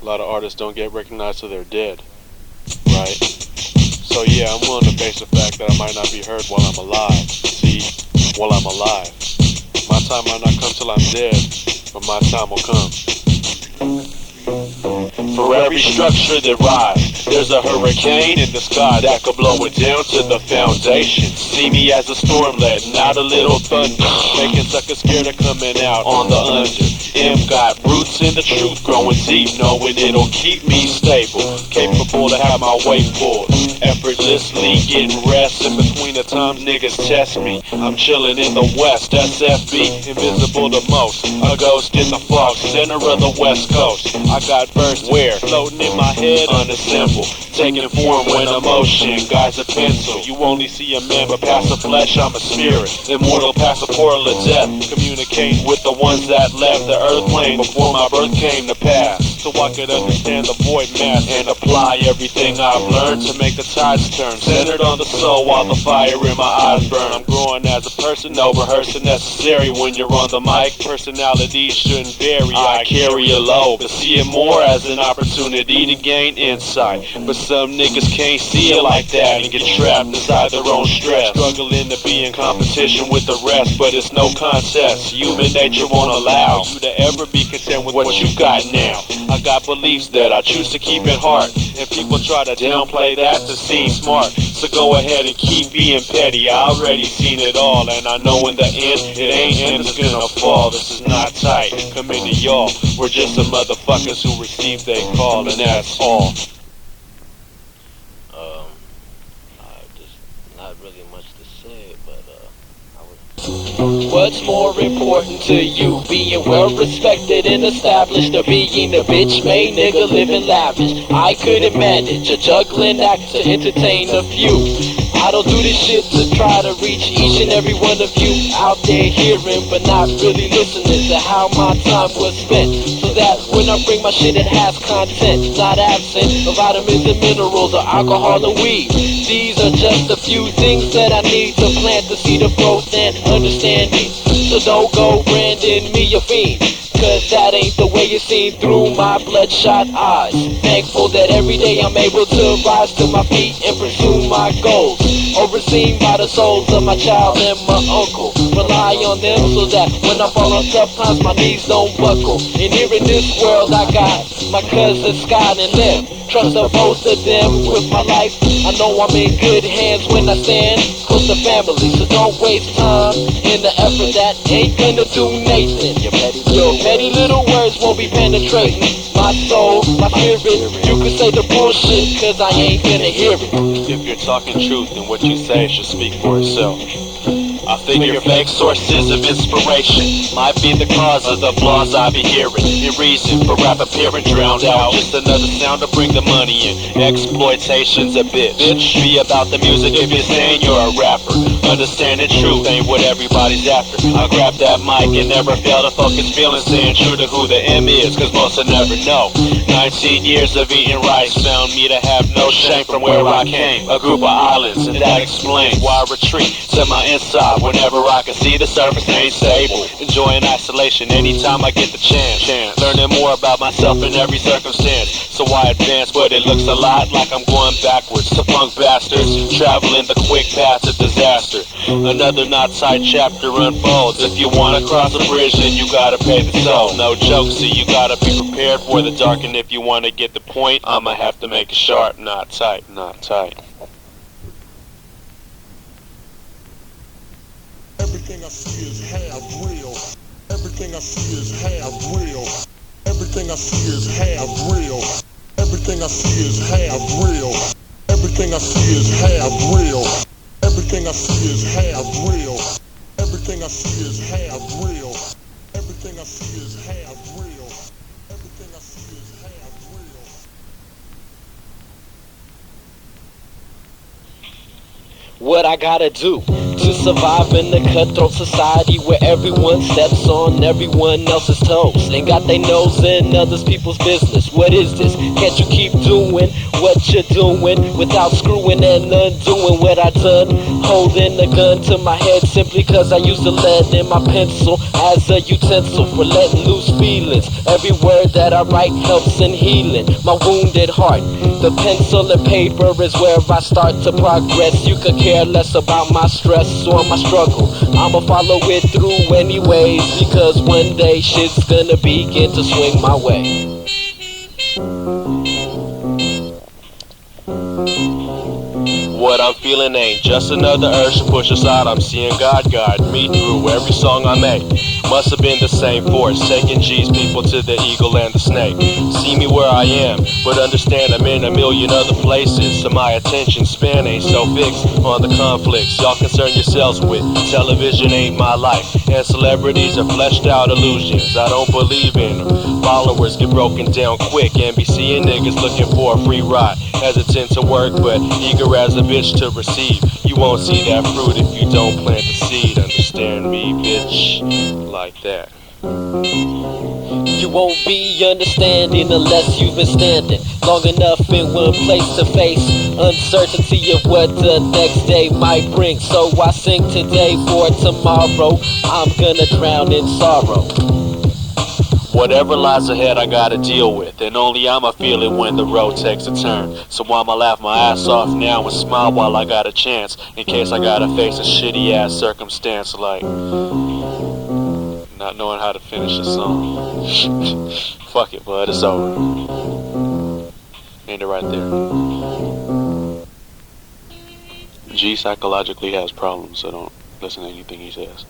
A lot of artists don't get recognized till they're dead, right? So yeah, I'm willing to face the fact that I might not be heard while I'm alive. See, while I'm alive. My time might not come till I'm dead, but my time will come. For every structure that rises, there's a hurricane in the sky that could blow it down to the foundation. See me as a storm letting out a little thunder, making suckers scared of coming out on the under. M got roots in the truth, growing deep, knowing it'll keep me stable, capable to have my weight pulled, effortlessly getting rest in between the times niggas test me. I'm chilling in the west, SFB, invisible to most, a ghost in the fog, center of the west coast. I got verse where, floating in my head, unassembled, taking form when emotion guides a pencil. You only see a man, but past the flesh, I'm a spirit, immortal past the portal of death, communicating with the ones that left the earth plane before my birth came to pass, so I could understand the void math and apply everything I've learned to make the tides turn, centered on the soul while the fire in my eyes burn. I'm growing as a person, no rehearsing necessary when you're on the mic. Personalities shouldn't vary, I carry a load, but see it more as an opportunity to gain insight. But some niggas can't see it like that and get trapped inside their own stress, struggling to be in competition with the rest, but it's no contest. Human nature won't allow you to ever be content with what you got now. I got beliefs that I choose to keep at heart, and people try to downplay that to seem smart. So go ahead and keep being petty, I already seen it all, and I know in the end, it ain't and it's gonna fall. This is not tight, come into y'all, we're just some motherfuckers who received their call, and that's all. Just not really much to say, but what's more important to you, being well respected and established, or being a bitch made nigga living lavish? I couldn't manage a juggling act to entertain a few. I don't do this shit to try to reach each and every one of you out there hearing, but not really listening to how my time was spent, so that when I bring my shit it has content, not absent of vitamins and minerals or alcohol or weed. These are just a few things that I need to plant the seed of growth and understanding. So don't go branding me a fiend, cause that ain't the way it seems through my bloodshot eyes. Thankful that every day I'm able to rise to my feet and pursue my goals, overseen by the souls of my child and my uncle. Rely on them so that when I fall on tough times my knees don't buckle. And here in this world I got my cousin Scott and Lim. Trust the both of them with my life. I know I'm in good hands when I stand close to family, so don't waste time in the effort that ain't gonna do Nathan. Your petty little words won't be penetrating my soul, my spirit. You can say the bullshit, cause I ain't gonna hear it. If you're talking truth, then what you say should speak for itself. I figure fake sources of inspiration might be the cause of the flaws I be hearing. In reason for rap appearing drowned out, just another sound to bring the money in. Exploitation's a bitch. Be about the music if you're saying you're a rapper. Understanding truth ain't what everybody's after. I grab that mic and never fail to focus feeling, staying true to who the M is, cause most will never know. 19 years of eating rice found me to have no shame from where I came. A group of islands, and that explains why I retreat to my inside whenever I can see the surface ain't stable. Enjoying isolation anytime I get the chance. Learning more about myself in every circumstance, so I advance, but it looks a lot like I'm going backwards. To punk bastards traveling the quick path to disaster. Another not tight chapter unfolds. If you wanna cross a bridge, then you gotta pay the toll. No joke, so you gotta be prepared for the dark. And if you wanna get the point, I'ma have to make it sharp, not tight, not tight. Everything I see is half real. Everything I see is half real. Everything I see is half real. Everything I see is half real. Everything I see is half real. Everything I see is half real. Everything I see is half real. Everything I see is half real. Everything I see is half real. What I gotta do to survive in a cutthroat society where everyone steps on everyone else's toes and got their nose in others people's business. What is this? Can't you keep doing what you're doing without screwing and undoing what I done? Holding a gun to my head simply cause I use the lead in my pencil as a utensil for letting loose feelings. Every word that I write helps in healing my wounded heart. The pencil and paper is where I start to progress. You could care less about my stress or my struggle. I'ma follow it through anyways, because one day shit's gonna begin to swing my way. What I'm feeling ain't just another urge to push aside. I'm seeing God guide me through every song I make. Must have been the same force, taking G's people to the eagle and the snake. See me where I am, but understand I'm in a million other places. So my attention span ain't so fixed on the conflicts y'all concern yourselves with. Television ain't my life, and celebrities are fleshed out illusions I don't believe in them. Followers get broken down quick, NBC and niggas looking for a free ride. Hesitant to work, but eager as a bitch to receive. You won't see that fruit if you don't plant the seed. Understand me, bitch? Like that. You won't be understanding unless you've been standing long enough in one place to face uncertainty of what the next day might bring. So I sing today for tomorrow. I'm gonna drown in sorrow. Whatever lies ahead I gotta deal with, and only I'ma feel it when the road takes a turn. So I'ma laugh my ass off now and smile while I got a chance, in case I gotta face a shitty ass circumstance like not knowing how to finish a song. Fuck it, bud, it's over. End it right there. G psychologically has problems, so don't listen to anything he says.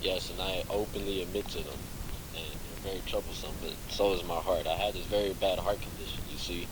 Yes, and I openly admit to them. Very troublesome, but so is my heart. I had this very bad heart condition, you see.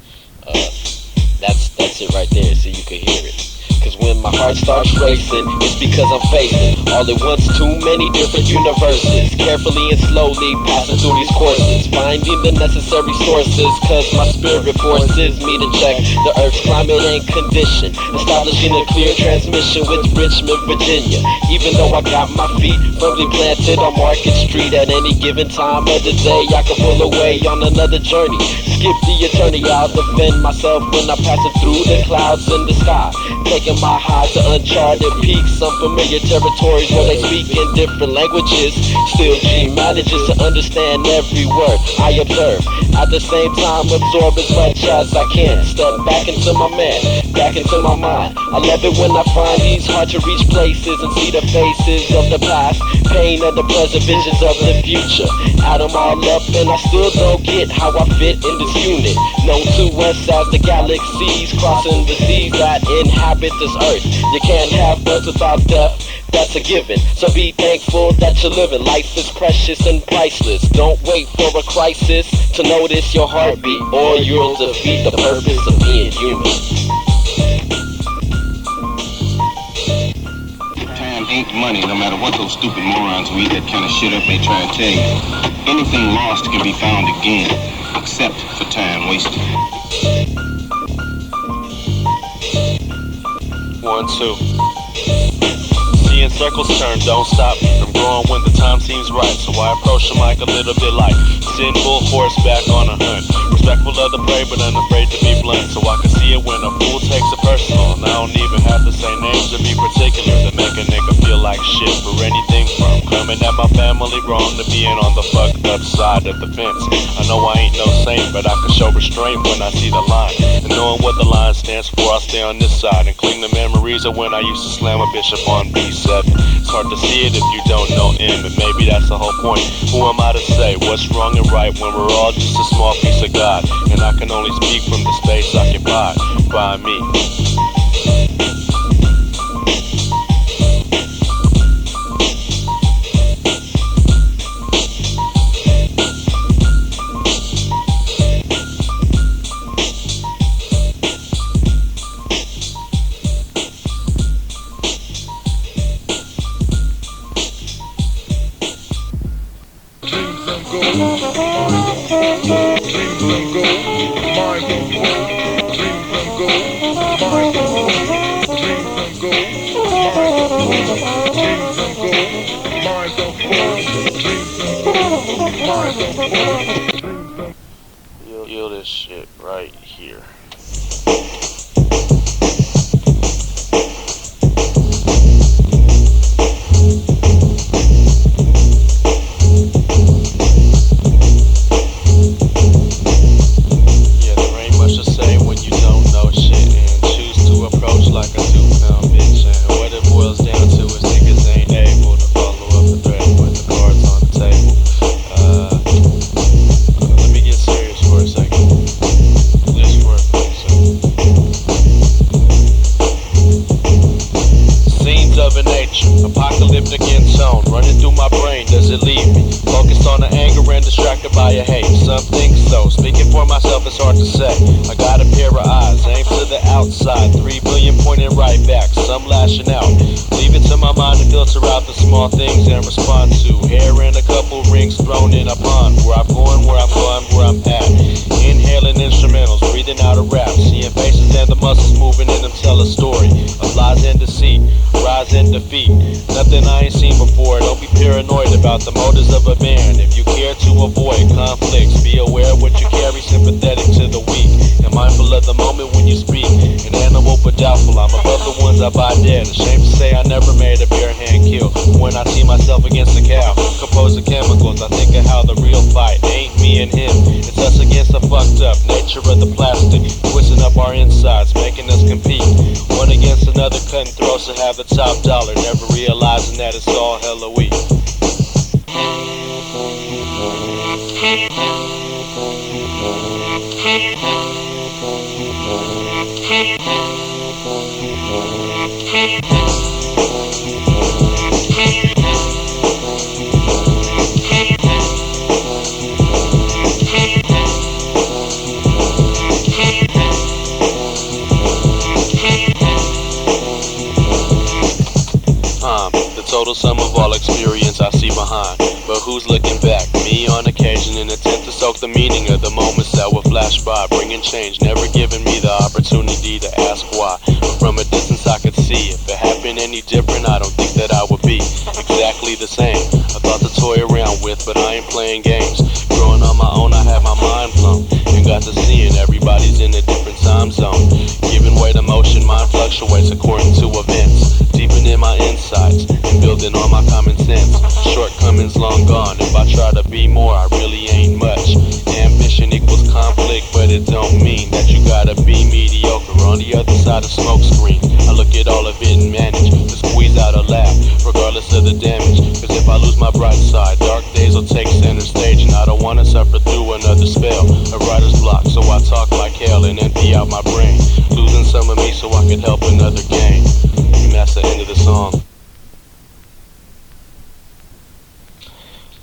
That's it right there, so you can hear it. Cause when my heart starts racing, it's because I'm facing all at once too many different universes. Carefully and slowly passing through these courses, finding the necessary sources, cause my spirit forces me to check the earth's climate and condition, establishing a clear transmission with Richmond, Virginia. Even though I got my feet firmly planted on Market Street, at any given time of the day I can pull away on another journey. Skip the attorney, I'll defend myself when I'm passing through the clouds in the sky, taking my high to uncharted peaks, unfamiliar territories where they speak in different languages. Still G manages to understand every word I observe, at the same time absorb as much as I can. Step back into my man, back into my mind. I love it when I find these hard to reach places and see the faces of the past, pain of the present, visions of the future. Add them all up and I still don't get how I fit in this unit, known to us as the galaxies, crossing the seas that inhabit this earth. You can't have birth without death, that's a given. So be thankful that you're living. Life is precious and priceless. Don't wait for a crisis to notice your heartbeat, or you'll defeat the purpose of being human. Time ain't money, no matter what those stupid morons who eat that kind of shit up may try and tell you. Anything lost can be found again, except for time wasted. 1, 2. Seeing circles turn, don't stop me from growing when the time seems right. So I approach the mic a little bit like sitting full horseback on a hunt. Respectful of the prey, but unafraid to be blunt. So I can see it when a fool takes it personal. And I don't even have to say names to be particular to make a nigga feel like shit for anything from coming at my family wrong to being on the fucked up side of the fence. I know I ain't no saint, but I can show restraint when I see the line. And knowing what the line stands for, I'll stay on this side and cling to memories of when I used to slam a bitch up on B7. It's hard to see it if you don't know him, and maybe that's the whole point. Who am I to say what's wrong and right when we're all just a small piece of God? And I can only speak from the space occupied by me. Dreams and go, mind and go, dreams and go, mind here. Yeah, there ain't much to say when you don't know shit and choose to approach like a 2-pound bitch. And what it boils down to is niggas ain't able to follow up the threat with the cards on the table. Let me get serious for a second. Just for a quick second. Scenes of a nature, apocalyptic in tone, running through my brain, does it leave me? Focused on the anger and distracted by a hate. Some think so, speaking for myself it's hard to say. I got a pair of eyes, aimed to the outside, 3 billion pointing right back, some lashing out. Leave it to my mind to filter out the small things and respond to. Hair and a couple rings thrown in a pond. Where I'm going, where I'm gone, where I'm at. Inhaling instrumentals, breathing out a rap. Seeing faces and the muscles moving in them tell a story of lies and deceit, rise and defeat. Nothing I ain't seen before. Don't be paranoid about the motives of a man. If you care to avoid conflicts, be aware of what you carry, sympathetic to the weak, and mindful of the moment when you speak. An animal but doubtful, I'm above the ones I buy dead. Ashamed to say I never made a bare hand kill. When I see myself against a cow, composed of chemicals, I think of how the real fight ain't me and him. It's us against the fucked up nature of the plastic, twisting up our insides, making us compete. One against another, cutting throats to have the top dollar, never realizing that it's all hella weak. The total sum of all experience I see behind, but who's looking back? Me on occasion, in attempt to soak the meaning of the moments that will flash by, bringing change, never giving me the opportunity to ask why. But from a distance I could see, if it happened any different, I don't think that I would be exactly the same. I thought to toy around with, but I ain't playing games. Growing on my own, I had my mind blown, and got to seeing everybody's in a different time zone. Giving way to motion, mind fluctuates according to events, deepening my insights and building on my common sense. Shortcomings long gone. If I try to be more, I really ain't much. Ambition equals conflict, but it don't mean that you gotta be mediocre. On the other side of smoke screen, I look at all of it and manage to squeeze out a laugh, regardless of the damage. Cause if I lose my bright side, dark days will take center stage, and I don't wanna suffer through another spell of writer's block. So I talk like hell and empty out my brain, losing some of me so I can help another gain. And that's the end of the song.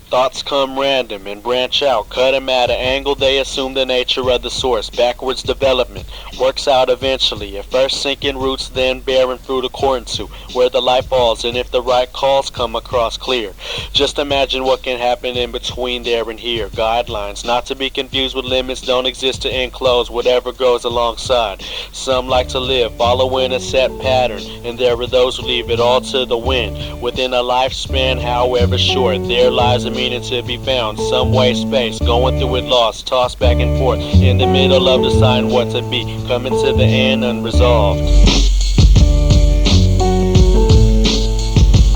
Thoughts come random and branch out, cut them at an angle, they assume the nature of the source. Backwards development works out eventually, at first sinking roots, then bearing fruit according to where the light falls, and if the right calls come across clear. Just imagine what can happen in between there and here. Guidelines, not to be confused with limits, don't exist to enclose whatever goes alongside. Some like to live following a set pattern, and there are those who leave it all to the wind. Within a lifespan, however short, there lies a meaning to be found. Some way space, going through it lost, tossed back and forth, in the middle of deciding what to be, coming to the end unresolved.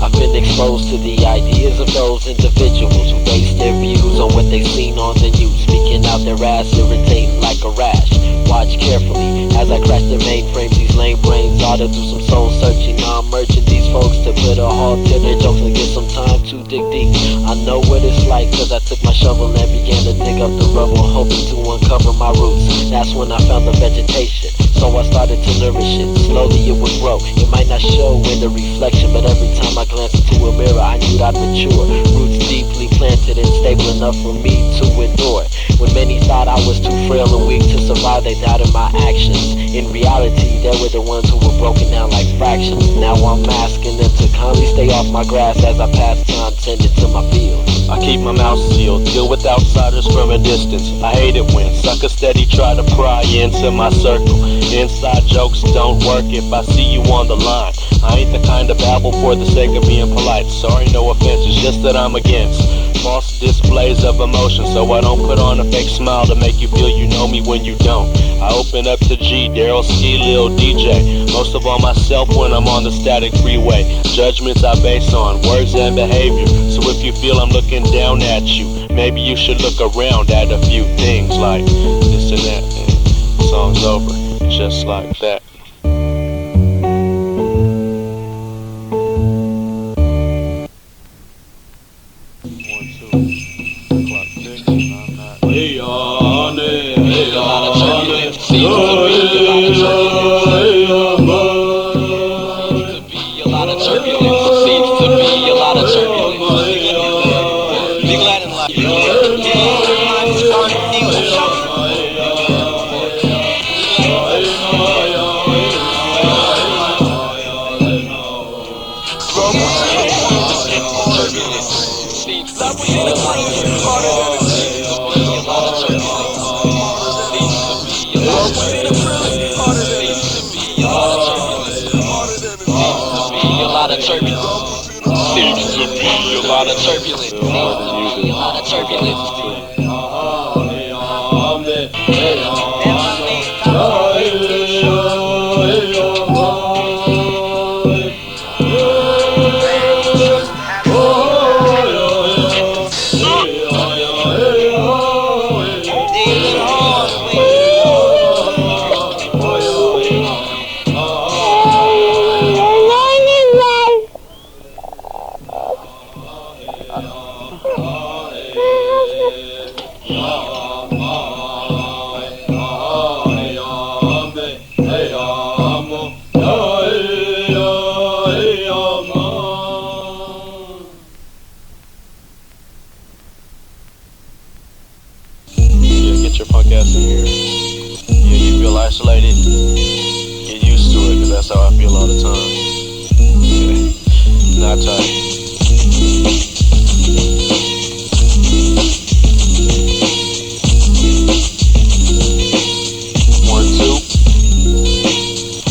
I've been exposed to the ideas of those individuals who base their views on what they've seen on the news, speaking out their ass, irritating like a rash. Watch carefully as I crash their mainframes. These lame brains ought to do some soul searching. Now I'm merging these folks to put a halt to their jokes and get some time to dig deep. I know what it's like, cause I took my shovel and began to dig up the rubble, hoping to uncover my roots. That's when I found the vegetation, so I started to nourish it. Slowly it would grow, it might not show in the reflection, but every time I glanced into a mirror I knew I'd mature. Roots deeply planted and stable enough for me to endure. When many thought I was too frail and weak to survive, they doubted my actions. In reality, they were the ones who were broken down like fractions. Now I'm asking them to kindly stay off my grass as I pass time tending to my field. I keep my mouth sealed, deal with outsiders from a distance. I hate it when suckers steady try to pry into my circle. Inside jokes don't work if I see you on the line. I ain't the kind of babble for the sake of being polite. Sorry, no offense, it's just that I'm against false displays of emotion, so I don't put on a fake smile to make you feel you know me when you don't. I open up to G, Daryl Ski, Lil DJ, most of all myself when I'm on the static freeway. Judgments I base on words and behavior, so if you feel I'm looking down at you, maybe you should look around at a few things like this and that, and the song's over, just like that. Get your punk ass in here. Yeah, you feel isolated? Get used to it, cause that's how I feel all the time. Not tight.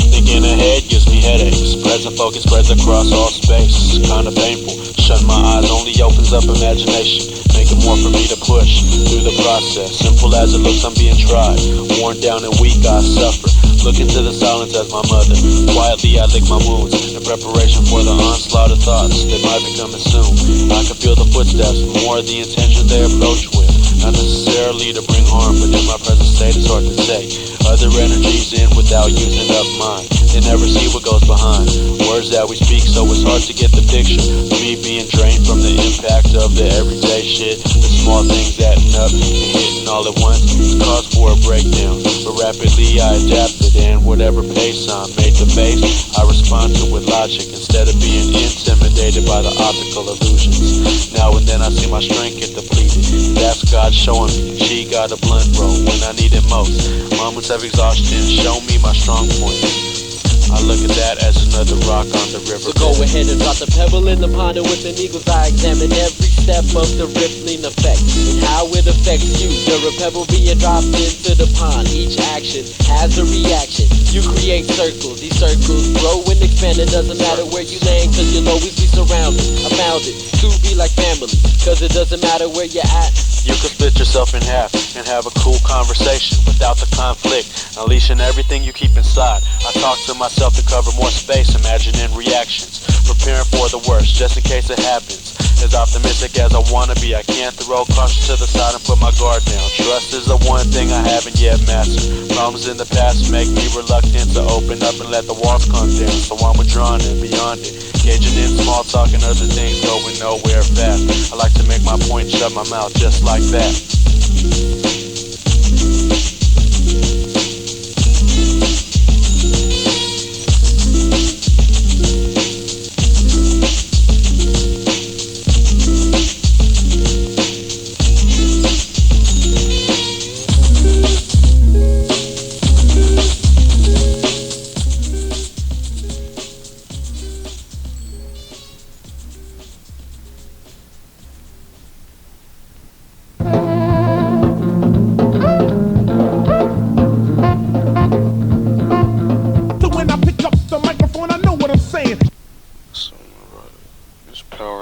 Thinking ahead gives me headaches. Present focus spreads across all space. Kinda painful. Shut my eyes only opens up imagination. Make it more for me to push through the process. Simple as it looks, I'm being tried. Worn down and weak, I suffer. Look into the silence as my mother. Quietly, I lick my wounds in preparation for the onslaught of thoughts that might be coming soon. I can feel the footsteps, more the intentions they approach with. Not necessarily to bring harm, but in my present state it's hard to say. Other energies in without using up mine. They never see what goes behind words that we speak, so it's hard to get the picture. Me being drained from the impact of the everyday shit. The small things adding up and hitting all at once. It's cause for a breakdown, but rapidly I adapted, and whatever pace I'm made to face, I respond to with logic instead of being intimidated by the optical illusions. Now and then I see my strength get depleted. That's God showing me she got a blunt roll when I need it most. Moments of exhaustion show me my strong points. I look at that as another rock on the river. So go ahead and drop the pebble in the pond, and with an eagle's eye examine every step of the rippling effect and how it affects you. You're a pebble being dropped into the pond. Each action has a reaction. You create circles. These circles grow and expand. It doesn't matter where you land, cause you'll always be surrounded. I found it to be like family, cause it doesn't matter where you're at. You can split yourself in half and have a cool conversation without the conflict, unleashing everything you keep inside. I talk to myself to cover more space, imagining reactions, preparing for the worst just in case it happens. As optimistic as I wanna be, I can't throw caution to the side and put my guard down. Trust is the one thing I haven't yet mastered. Problems in the past make me reluctant to open up and let the walls come down, so I'm withdrawn and beyond it. Engaging in small talk and other things going nowhere fast. I like to make my point, shut my mouth just like that.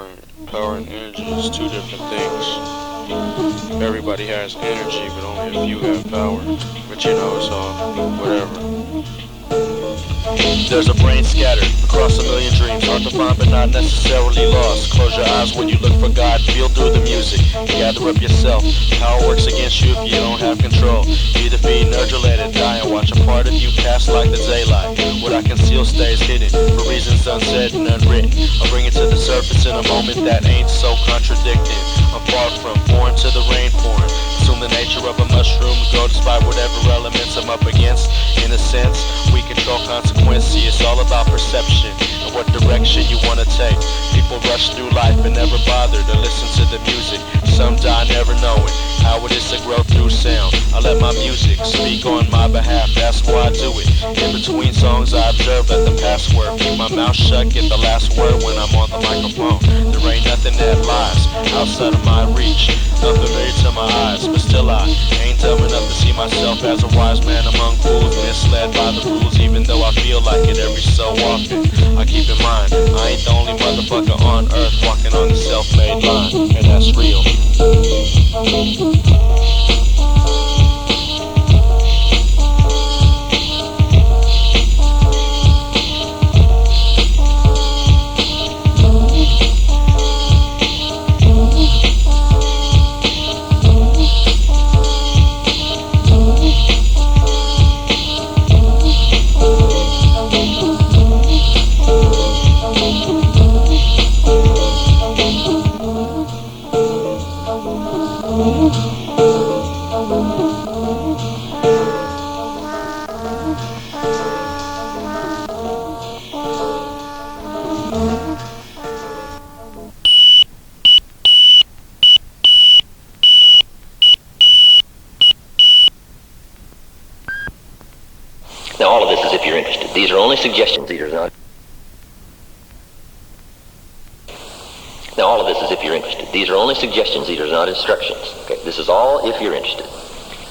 and energy is two different things. Everybody has energy, but only a few have power. But you know, it's all whatever. There's a brain scattered across a million dreams, hard to find but not necessarily lost. Close your eyes when you look for God, feel through the music, gather up yourself. Power works against you if you don't have control. Be defeated, nurture, let it die, and watch a part of you pass like the daylight. What I conceal stays hidden, for reasons unsaid and unwritten. I'll bring it to the surface in a moment that ain't so contradicting. I'm far from foreign to the rain pouring. Assume the nature of a mushroom, go despite whatever elements I'm up against. In a sense, we control consequence. See, it's all about perception and what direction you want to take. People rush through life and never bother to listen to the music. Some die never knowing how it is to grow through sound. I let my music speak on my behalf, that's why I do it. In between songs I observe, let the password. Keep my mouth shut, get the last word when I'm on the microphone. There ain't nothing that lies outside of my reach, unfamiliar to my eyes, but still I ain't dumb enough to see myself as a wise man among fools, misled by the rules, even though I feel like it every so often. I keep in mind, I ain't the only motherfucker on earth walking on the self-made line, and that's real. Now all of this is if you're interested. These are only suggestions. These are not. Now all of this is if you're interested. These are only suggestions. These are not instructions. Okay, this is all if you're interested.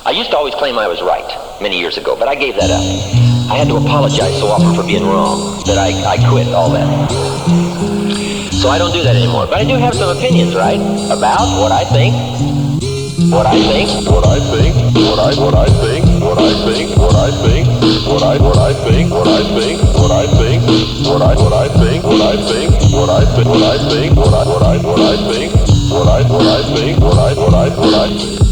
I used to always claim I was right many years ago, but I gave that up. I had to apologize so often for being wrong that I quit all that. So I don't do that anymore. But I do have some opinions, right? About what I think. What I think. What I think. What I think. What I think. What I think. What I think. What I think. What I think. What I think. What I think. What I think. What I think. What I think. What I think. What I think.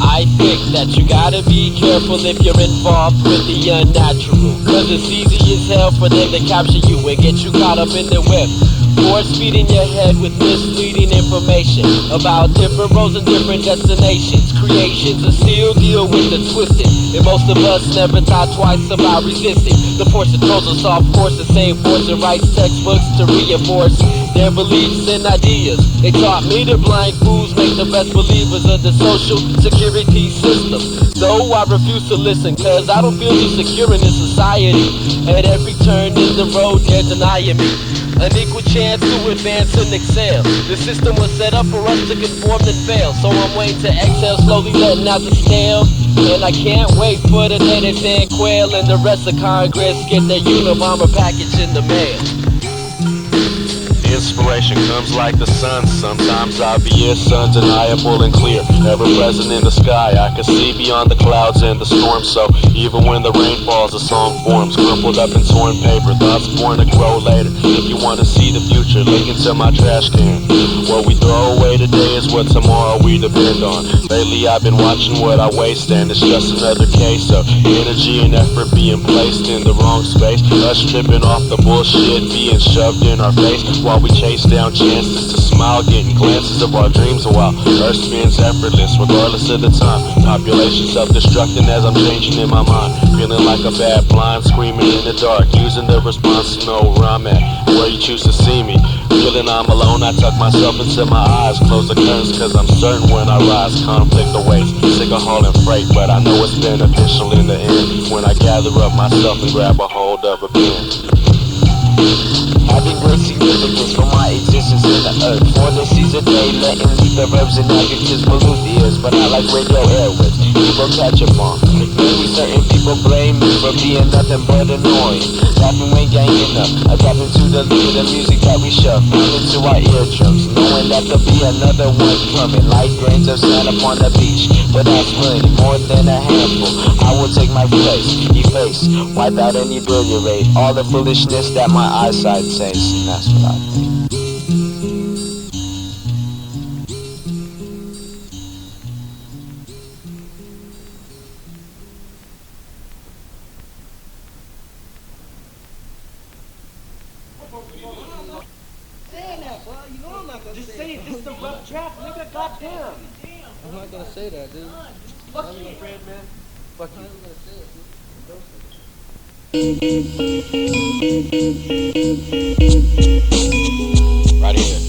I think that you gotta be careful if you're involved with the unnatural, cause it's easy as hell for them to capture you and get you caught up in their whip. Force feeding your head with misleading information about different roads and different destinations. Creations that still deal with the twisted, and most of us never thought twice about resisting. The force that throws us off course, the same force that writes textbooks to reinforce their beliefs and ideas. They taught me that blind fools make the best believers of the social security system. Though I refuse to listen, cause I don't feel too secure in this society. At every turn in the road, they're denying me an equal chance to advance and excel. The system was set up for us to conform and fail. So I'm waiting to exhale, slowly letting out the stale. And I can't wait for the day they San Quail and the rest of Congress get their Unabomber package in the mail. Inspiration comes like the sun, sometimes obvious, undeniable and clear. Ever present in the sky, I can see beyond the clouds and the storm. So even when the rain falls, a song forms, crumpled up in torn paper, thoughts born to grow later. If you want to see the future, look into my trash can. What we throw away today is what tomorrow we depend on. Lately I've been watching what I waste, and it's just another case of energy and effort being placed in the wrong space. Us tripping off the bullshit being shoved in our face, while we chase down chances to smile, getting glances of our dreams a while. Earth spins effortless, regardless of the time. Population self-destructing as I'm changing in my mind. Feeling like a bad blind, screaming in the dark, using the response to know where I'm at, where you choose to see me. Feeling I'm alone, I tuck myself into my eyes, close the curtains, cause I'm certain when I rise, conflict awaits. Sick of hauling freight, but I know it's beneficial in the end, when I gather up myself and grab a hold of a pen. Having great significance for my existence in the earth. For the season day, letting leave the verbs and adjectives pollute the ears, but I like radio airwaves. people catch up on. Maybe certain people blame me for being nothing but annoying. Laughing when ganging up, adapting to the lead of the music that we shove into our eardrums, knowing that there'll be another one coming, like grains of sand upon the beach. But that's plenty, more than a handful. I will take my place, efface, wipe out any billiard, all the foolishness that my eyesight says, and that's what I think. Just say it, this is a rough draft, nigga, goddamn. I'm not gonna say that, dude. Fuck you, Fred, man. Fuck you. I'm not gonna say it, dude. Right here.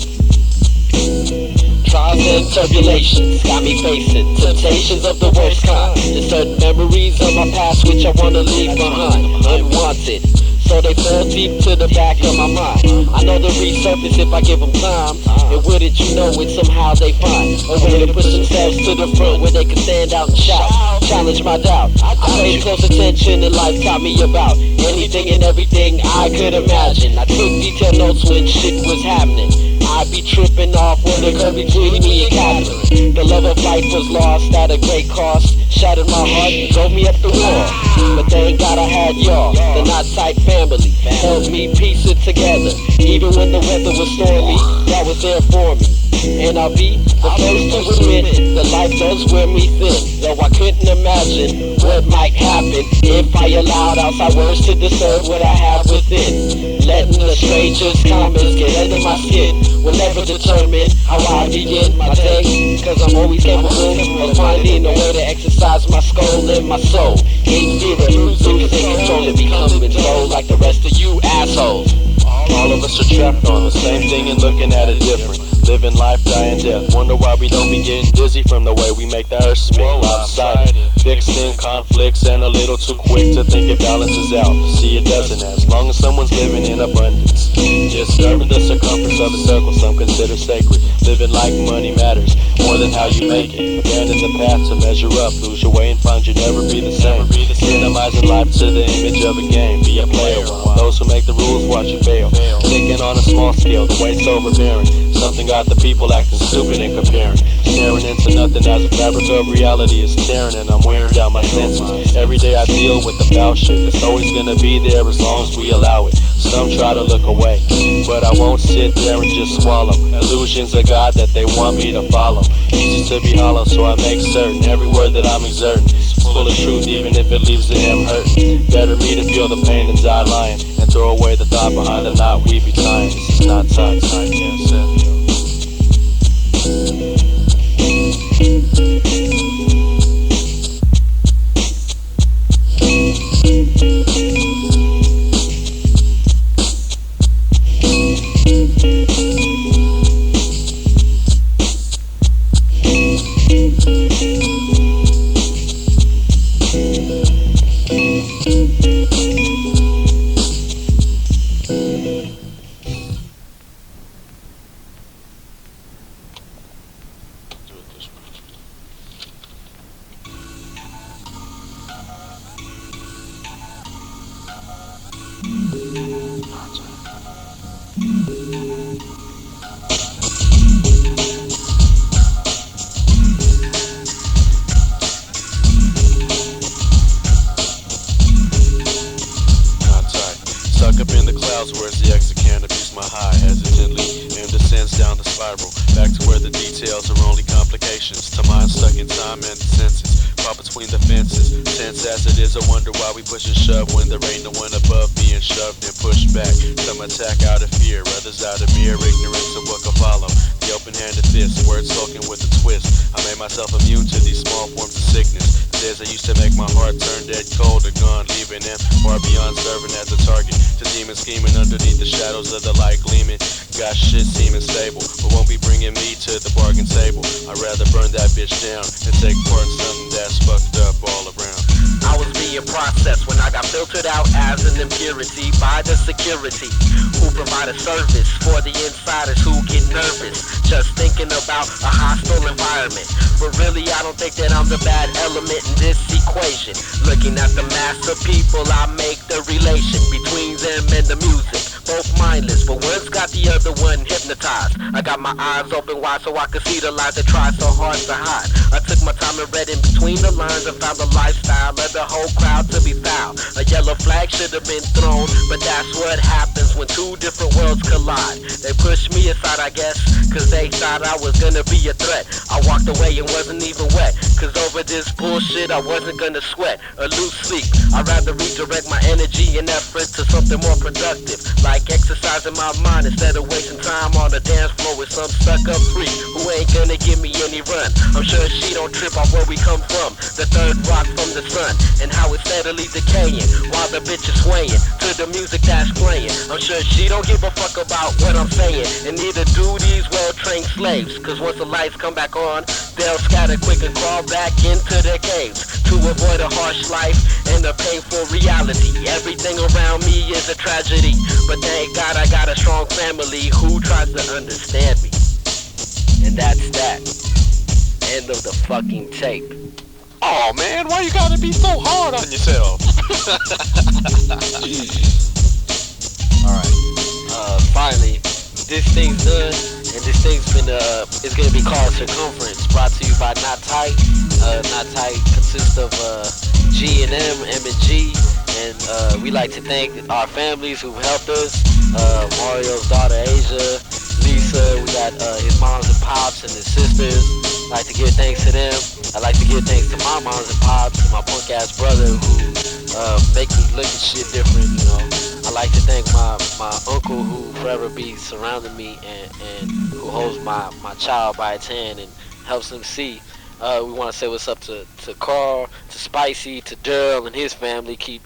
Trials and tribulations got me facing temptations of the worst kind. There's certain memories of my past which I wanna leave behind, unwanted. So they fall deep to the back of my mind. I know they'll resurface if I give them time. And wouldn't you know it, somehow they find a way to push themselves to the front where they can stand out and shout, challenge my doubt. I paid close attention and life taught me about anything and everything I could imagine. I took detailed notes when shit was happening. I'd be tripping off when the curve between me and Catherine. The love of life was lost at a great cost. Shattered my heart and drove me up the wall. But thank God I had y'all, the not tight family, held me piece it together. Even when the weather was stormy, that was there for me. And I'll be the first to admit that life does wear me thin. Though I couldn't imagine what might happen if I allowed outside words to disturb what I have within. Letting the stranger's comments get under my skin will never determine how I begin my day. Cause I'm always capable of finding a way to exercise my skull and my soul. Ain't fear of losing control and becoming slow like the rest of you assholes. All of us are trapped on the same thing and looking at it different. Living life, dying death. Wonder why we don't be getting dizzy from the way we make the earth spin. Lopsided, fixed in conflicts and a little too quick to think it balances out. See, it doesn't as long as someone's living in abundance. Just serving the circumference of a circle some consider sacred. Living like money matters more than how you make it. Abandon the path to measure up, lose your way and find you never be the same. Minimizing life to the image of a game. Be a player. Those who make the rules watch you fail. Thinking on a small scale, the weight's overbearing. Something got the people acting stupid and comparing. Staring into nothing as the fabric of reality is tearing and I'm wearing down my senses. Every day I deal with the foul shit. It's always gonna be there as long as we allow it. Some try to look away, but I won't sit there and just swallow illusions of God that they want me to follow. Easy to be hollow, so I make certain every word that I'm exerting is full of truth, even if it leaves them hurting. Better me to feel the pain than die lying and throw away the thought behind the knot we be tying. This is not tight, can't set. Stuck up in the clouds, where's the exit? Can't abuse my high hesitantly and descends down the spiral, back to where the details are only complications. To mind stuck in time and the senses, caught between the fences. Tense as it is, I wonder why we push and shove when there ain't no one above being shoved and pushed back. Some attack out of fear, others out of mere ignorance of what could follow. The open-handed fist, words spoken with a twist. I made myself immune to these small forms of sickness. The days I used to make my heart turn dead cold are gone, leaving them far beyond serving as a target to demons scheming underneath the shadows of the light gleaming. Got shit seeming stable, but won't be bringing me to the bargain table. I'd rather burn that bitch down and take part in something that's fucked up all around. I was being processed when I got filtered out as an impurity by the security who provide a service for the insiders who get nervous just thinking about a hostile environment. But really I don't think that I'm the bad element in this equation. Looking at the mass of people, I make the relation between them and the music. Both mindless, but one's got the other one hypnotized. I got my eyes open wide so I could see the lies that try so hard to hide. I took my time and read in between the lines and found the lifestyle of the whole crowd to be foul. A yellow flag should have been thrown, but that's what happens when two different worlds collide. They pushed me aside, I guess, cause they thought I was gonna be a threat. I walked away and wasn't even wet, cause over this bullshit I wasn't gonna sweat or lose sleep. I'd rather redirect my energy and effort to something more productive, like exercising my mind instead of wasting time on the dance floor with some stuck-up freak who ain't gonna give me any run. I'm sure she don't trip off where we come from, the third rock from the sun, and how it's steadily decaying while the bitch is swaying to the music that's playing. I'm sure she don't give a fuck about what I'm saying, and neither do these well-trained slaves, cause once the lights come back on, they'll scatter quick and crawl back into their caves to avoid a harsh life and a painful reality. Everything around me is a tragedy, but thank God I got a strong family who tries to understand me. And that's that. End of the fucking tape. Oh man, why you gotta be so hard on yourself? Alright. Finally, this thing's done, and this thing's been it's gonna be called Circumference, brought to you by Not Tight. Not Tight consists of G and M and G, and we like to thank our families who've helped us. Mario's daughter Asia, Lisa, we got his moms and pops and his sisters. I like to give thanks to them. I like to give thanks to my moms and pops and my punk ass brother who make me look at shit different, you know. I like to thank my uncle who forever be surrounding me and who holds my child by its hand and helps him see. We want to say what's up to Carl, to Spicy, to Daryl and his family. Keep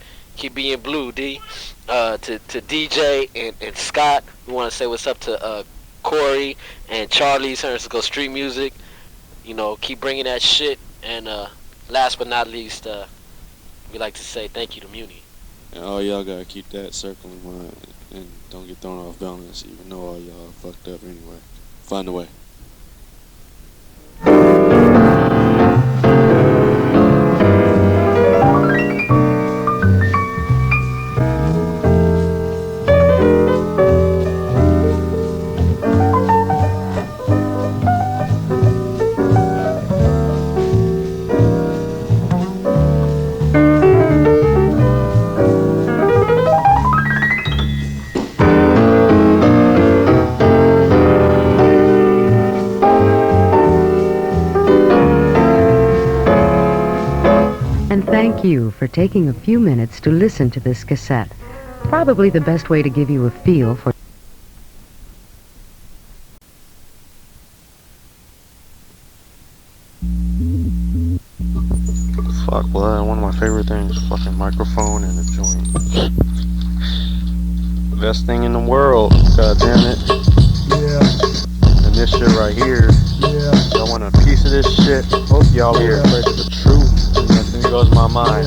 being blue, D. To DJ and Scott. We want to say what's up to Corey and Charlie, San Francisco Street Music. You know, keep bringing that shit. And last but not least, we like to say thank you to Muni. And all y'all gotta keep that circle in mind and don't get thrown off balance, even though all y'all fucked up anyway. Find a way. Thank you for taking a few minutes to listen to this cassette. Probably the best way to give you a feel for fuck, well, one of my favorite things, fucking microphone and a joint. Best thing in the world, god damn it. Yeah. And this shit right here. Yeah. Y'all want a piece of this shit? Hope y'all here afraid of the truth. Goes my mind.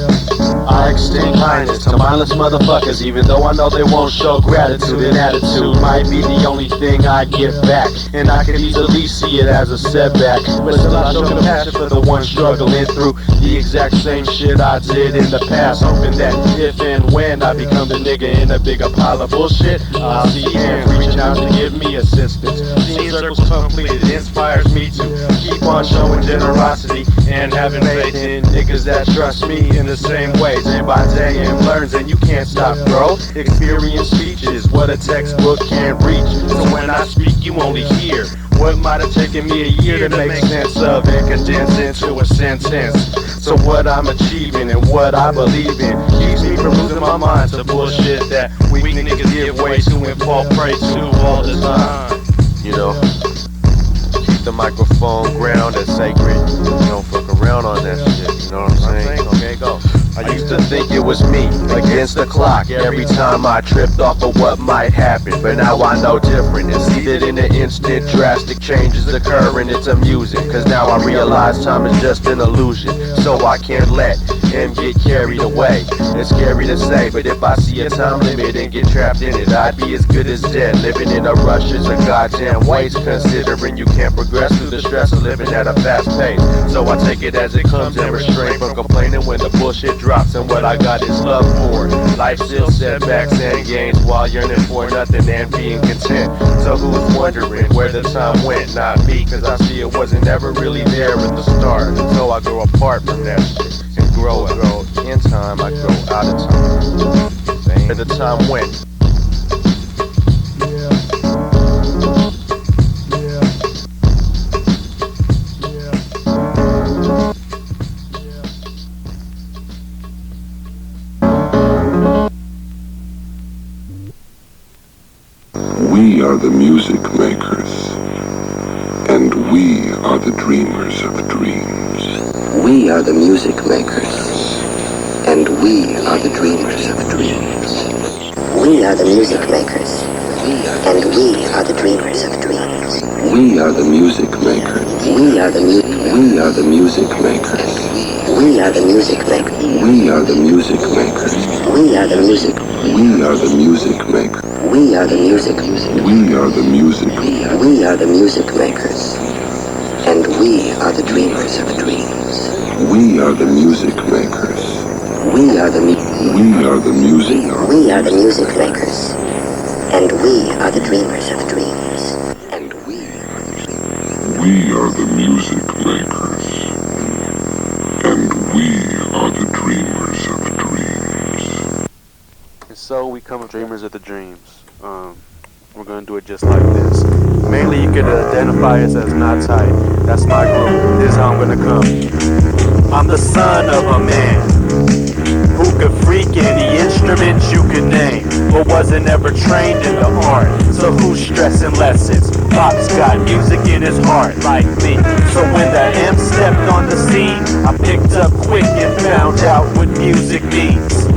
I extend kindness to mindless motherfuckers, even though I know they won't show gratitude. And attitude might be the only thing I give back, and I can easily see it as a setback. But still I show compassion for the ones struggling through the exact same shit I did in the past, hoping that if and when I become the nigga in a bigger pile of bullshit, I'll see hands reach out to give me assistance. Seeing circles completed inspires me to keep on showing generosity and having faith in niggas that trust me in the same way, day by day, and learns, and you can't stop, bro. Experience speech is what a textbook can't reach, so when I speak you only hear what might have taken me a year to make sense of and condense into a sentence. So what I'm achieving and what I believe in keeps me from losing my mind to bullshit that we niggas give way to and fall prey to all the time. You know, keep the microphone grounded, sacred. You don't fuck around on that shit, you know what I'm saying? Okay, go. I used to think it was me against the clock every time I tripped off of what might happen, but now I know different and see that in an instant drastic changes occur, and it's amusing, cause now I realize time is just an illusion, so I can't let and get carried away. It's scary to say, but if I see a time limit and get trapped in it, I'd be as good as dead. Living in a rush is a goddamn waste, considering you can't progress through the stress of living at a fast pace. So I take it as it comes and restrain from complaining when the bullshit drops, and what I got is love for it. Life still setbacks and gains while yearning for nothing and being content. So who's wondering where the time went? Not me, cause I see it wasn't ever really there at the start. So I grow apart from that shit and grow in time, I grow out of time. Where the time went. We are the music makers, and we are the dreamers of dreams. We are the music makers, and we are the dreamers of dreams. We are the music makers, and we are the dreamers of dreams. We are the music makers. We are the music makers. We are the music makers. We are the music makers. We are the music. We are the music makers. We are the music. We are the music. We are the music makers, and we are the dreamers of dreams. We are the music makers. We are the We are the music. We are the music makers, and we are the dreamers of dreams. And we are the music makers, and we are the dreamers of dreams. And so we come dreamers of the dreams. We're gonna do it just like this. Mainly you could identify us as Not Tight. That's my group. This is how I'm gonna come. I'm the son of a man who could freak any instrument you could name, but wasn't ever trained in the art. So who's stressing lessons? Pop's got music in his heart like me. So when the M stepped on the scene, I picked up quick and found out what music means.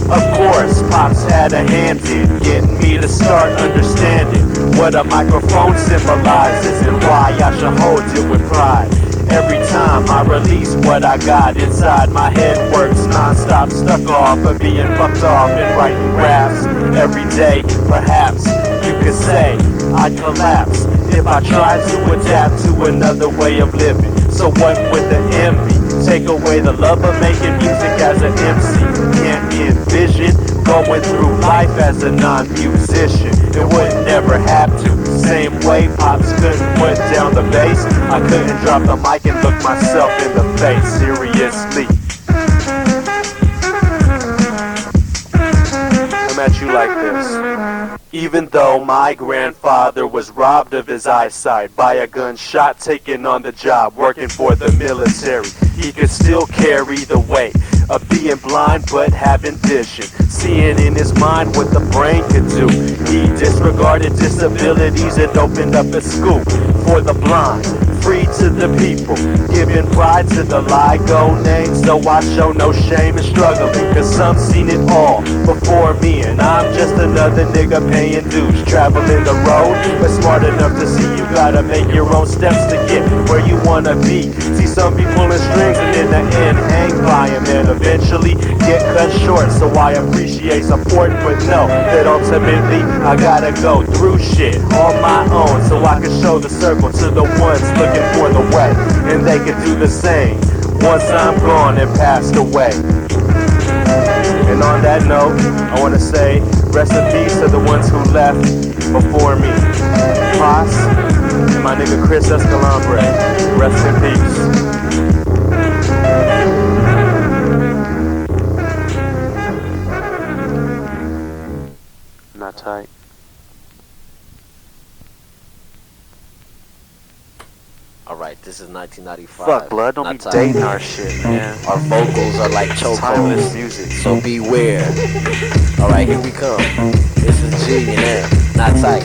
Of course, Pops had a hand in getting me to start understanding what a microphone symbolizes and why I should hold it with pride. Every time I release what I got inside, my head works non-stop, stuck off of being fucked off and writing raps. Every day, perhaps, you could say I'd collapse if I tried to adapt to another way of living. So what would the envy take away the love of making music as an MC? Can't envision going through life as a non-musician. It would never have to. Same way Pops couldn't put down the bass, I couldn't drop the mic and look myself in the face. Seriously, I'm at you like this. Even though my grandfather was robbed of his eyesight by a gunshot taken on the job working for the military, he could still carry the weight of being blind but having vision, seeing in his mind what the brain could do. He disregarded disabilities and opened up a school for the blind, free to the people, giving pride to the Laigo name. So I show no shame in struggling, cause some seen it all before me, and I'm just another nigga paying dues, traveling the road, but smart enough to see you gotta make your own steps to get where you wanna be. See, some be pulling strings and in the end hang by him and eventually get cut short. So I appreciate support, but know that ultimately I gotta go through shit on my own, so I can show the circle to the ones looking for the way, and they can do the same once I'm gone and passed away. And on that note, I want to say rest in peace to the ones who left before me. Paz and my nigga Chris Escalambre, rest in peace. Not tight. Alright, this is 1995. Fuck, blood, don't be dating our shit, man. Our vocals are like chokeholds. Timeless music. So beware. Alright, here we come. This is G and M. Not tight.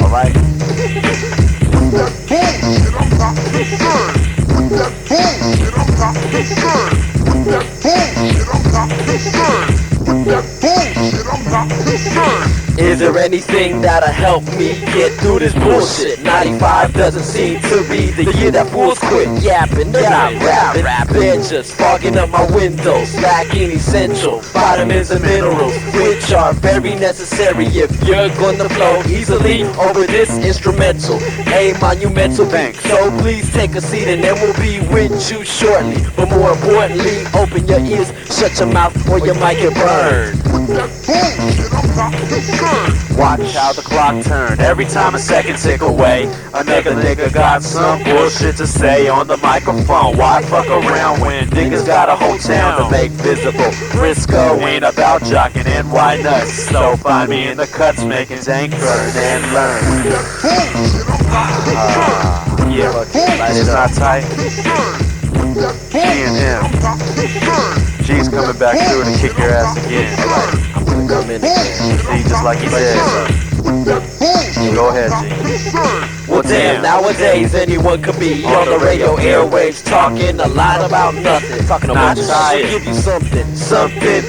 Alright? With that bullshit, I'm not concerned. With that bullshit, I'm not concerned. With that bullshit, I'm not concerned. With that bullshit, I'm not concerned. Is there anything that'll help me get through this bullshit? 95 doesn't seem to be the year that fools quit yapping. They're not rapping, they're just fogging up my windows, lacking essential vitamins and minerals, which are very necessary if you're gonna flow easily over this instrumental, a monumental beat. So please take a seat and then we'll be with you shortly. But more importantly, open your ears, shut your mouth or you might get burned. Watch how the clock turn every time a second tick away. A nigga got some bullshit to say on the microphone. Why fuck around when niggas got a whole town to make visible? Frisco ain't about jocking and why nuts. So find me in the cuts making dank burn and learn. Yeah, it's not tight. G&M. G's coming back through to kick your ass again. I'm gonna come in again. See, just like he said. Go ahead, G. Well, damn, nowadays anyone could be on the radio airwaves talking a lot about nothing. Talking about just give you something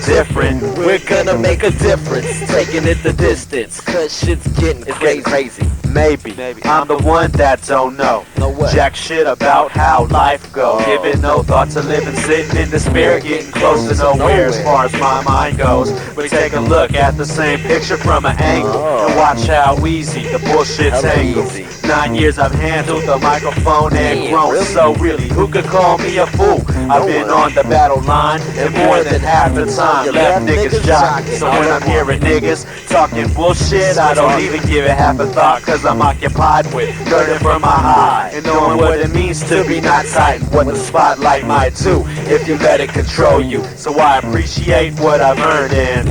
different. We're gonna make a difference, taking it the distance, cause shit's getting crazy. Maybe I'm the one that don't know jack shit about how life goes. Giving no thought to living, sitting in despair, getting close to nowhere as far as my mind goes. But take a look at the same picture from an angle and watch how easy the bullshit's tangled. 9 years I've handled the microphone and grown, so really, who could call me a fool? I've been on the battle line, and more than half the time left niggas jocking. So when I'm hearing niggas talking bullshit, I don't even give it half a thought, cause I'm occupied with learning from my high and knowing what it means to be not tight, what the spotlight might do if you let it control you. So I appreciate what I've earned and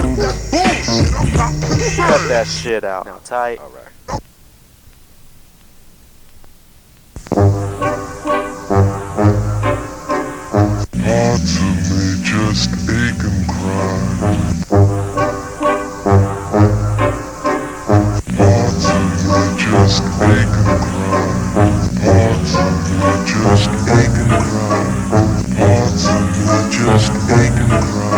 cut that shit out. Now tight. Alright. Parts of me just ache and cry. Parts of me just ache and cry. Parts of me just ache and cry. Parts of me just ache and cry.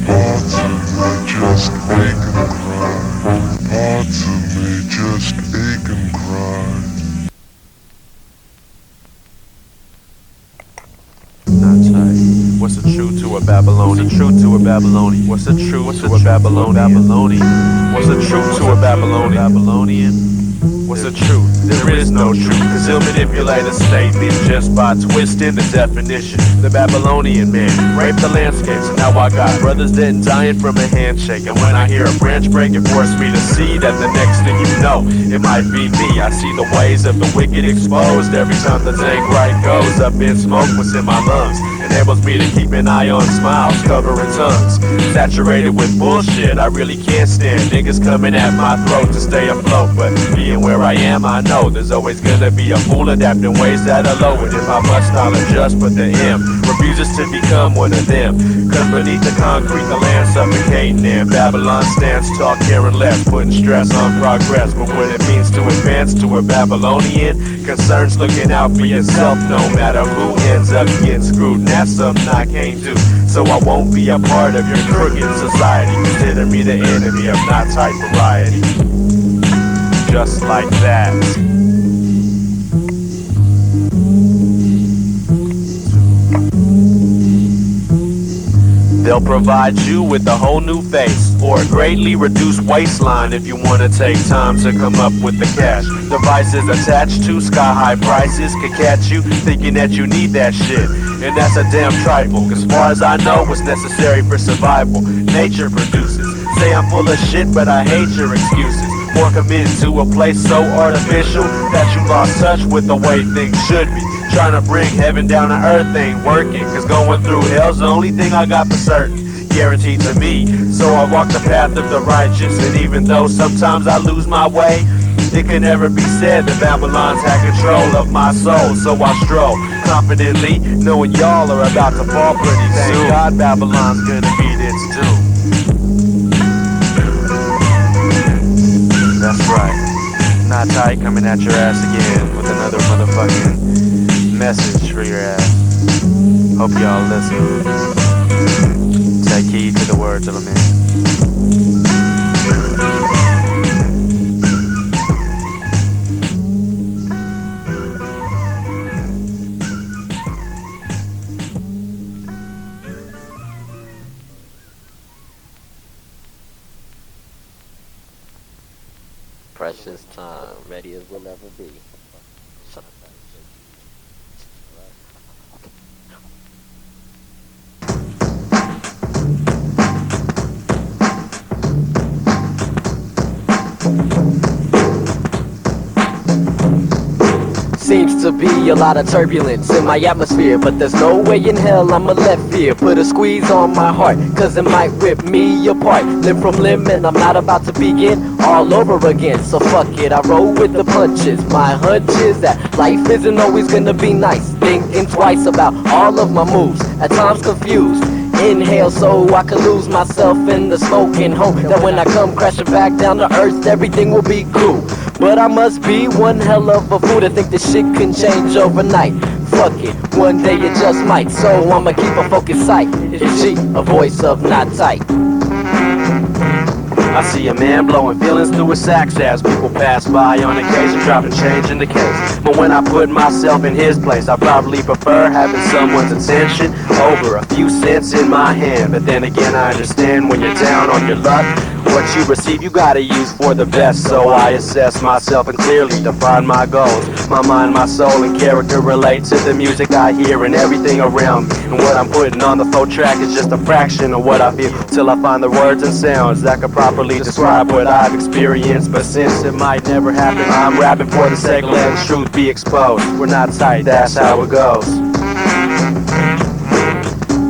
Parts of me just ache and cry. Parts of me just ache and cry. What's the truth to a Babylonian? What's the truth to a Babylonian? What's the truth to a Babylonian? What's the truth to a Babylonian? What's the truth? There is no truth, cause he'll manipulate a statement just by twisting the definition. The Babylonian man raped the landscapes, and now I got brothers dead and dying from a handshake. And when I hear a branch break, it forced me to see that the next thing you know, it might be me. I see the ways of the wicked exposed every time the dang right goes up in smoke. What's in my lungs enables me to keep an eye on smiles, covering tongues. Saturated with bullshit, I really can't stand niggas coming at my throat to stay afloat. But being where I am, I know there's always gonna be a fool adapting ways that are low. And if I must, I'll adjust, but the M refuses to become one of them. Cause beneath the concrete, the land suffocating, and Babylon stands tall, caring less, putting stress on progress. But what it means to advance to a Babylonian concerns looking out for yourself, no matter who ends up getting screwed. And that's something I can't do, so I won't be a part of your crooked society. Consider me the enemy of not tight variety. Just like that. They'll provide you with a whole new face or a greatly reduced waistline if you want to take time to come up with the cash. Devices attached to sky-high prices could catch you thinking that you need that shit. And that's a damn trifle, cause far as I know, what's necessary for survival, nature produces. Say I'm full of shit, but I hate your excuses. More committed to a place so artificial that you lost touch with the way things should be. Trying to bring heaven down to earth ain't working, cause going through hell's the only thing I got for certain, guaranteed to me. So I walk the path of the righteous, and even though sometimes I lose my way, it can never be said that Babylon's had control of my soul. So I stroll confidently, knowing y'all are about to fall pretty soon. Thank God Babylon's gonna beat its doom. That's right. Not tight coming at your ass again with another motherfucking message for your ass. Hope y'all listen. Take heed to the words of a man. Ready as we'll ever be. Seems to be a lot of turbulence in my atmosphere, but there's no way in hell I'ma let fear put a squeeze on my heart, cause it might rip me apart, limb from limb, and I'm not about to begin all over again. So fuck it, I roll with the punches. My hunch is that life isn't always gonna be nice, thinking twice about all of my moves, at times confused. Inhale so I can lose myself in the smoke and hope that when I come crashing back down to earth, everything will be cool. But I must be one hell of a fool to think this shit can change overnight. Fuck it, one day it just might. So I'ma keep a focused sight. It's G, a voice of not tight. I see a man blowing feelings through his sax as people pass by on occasion, dropping change in the case. But when I put myself in his place, I probably prefer having someone's attention over a few cents in my hand. But then again, I understand when you're down on your luck, what you receive you gotta use for the best. So I assess myself and clearly define my goals. My mind, my soul, and character relate to the music I hear and everything around me. And what I'm putting on the 4-track is just a fraction of what I feel, till I find the words and sounds that could properly describe what I've experienced. But since it might never happen, I'm rapping for the sake of letting truth be exposed. We're not tight, that's how it goes.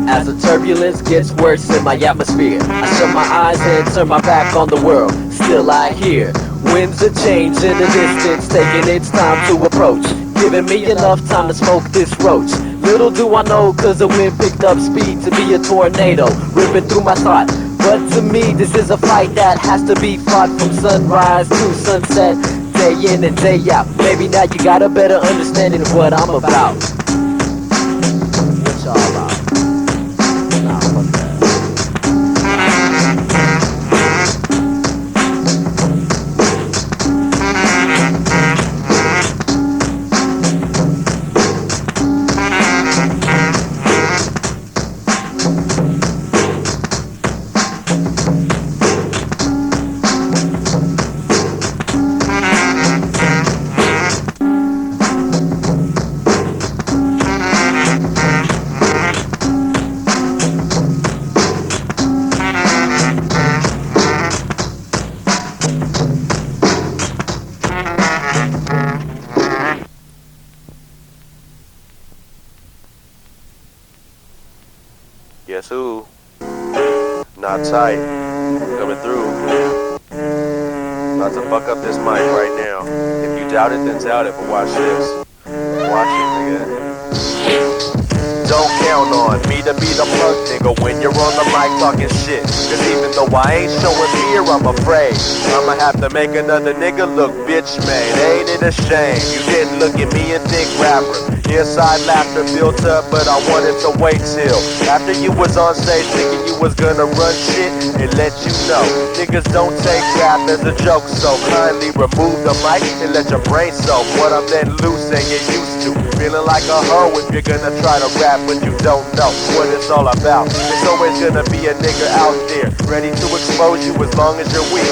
As the turbulence gets worse in my atmosphere, I shut my eyes and turn my back on the world. Still I hear winds of change in the distance, taking its time to approach, giving me enough time to smoke this roach. Little do I know, cause the wind picked up speed to be a tornado, ripping through my thought. But to me, this is a fight that has to be fought from sunrise to sunset, day in and day out. Maybe now you got a better understanding of what I'm about. What y'all about? Nah, fuck that. Guess who? Not tight. Coming through. About to fuck up this mic right now. If you doubt it, then doubt it, but watch this. Watch it, nigga. Don't count on me to be the plug nigga when you're on the mic talking shit. Cause even though I ain't showing fear, I'm afraid I'ma have to make another nigga look bitch made. Ain't it a shame you didn't look at me and think rapper? Inside laughter built up, but I wanted to wait till after you was on stage thinking you was gonna run shit and let you know niggas don't take rap as a joke. So kindly remove the mic and let your brain soak what I'm letting loose and get used to. Feeling like a hoe if you're gonna try to rap but you don't know what it's all about. There's always gonna be a nigga out there ready to expose you as long as you're weak.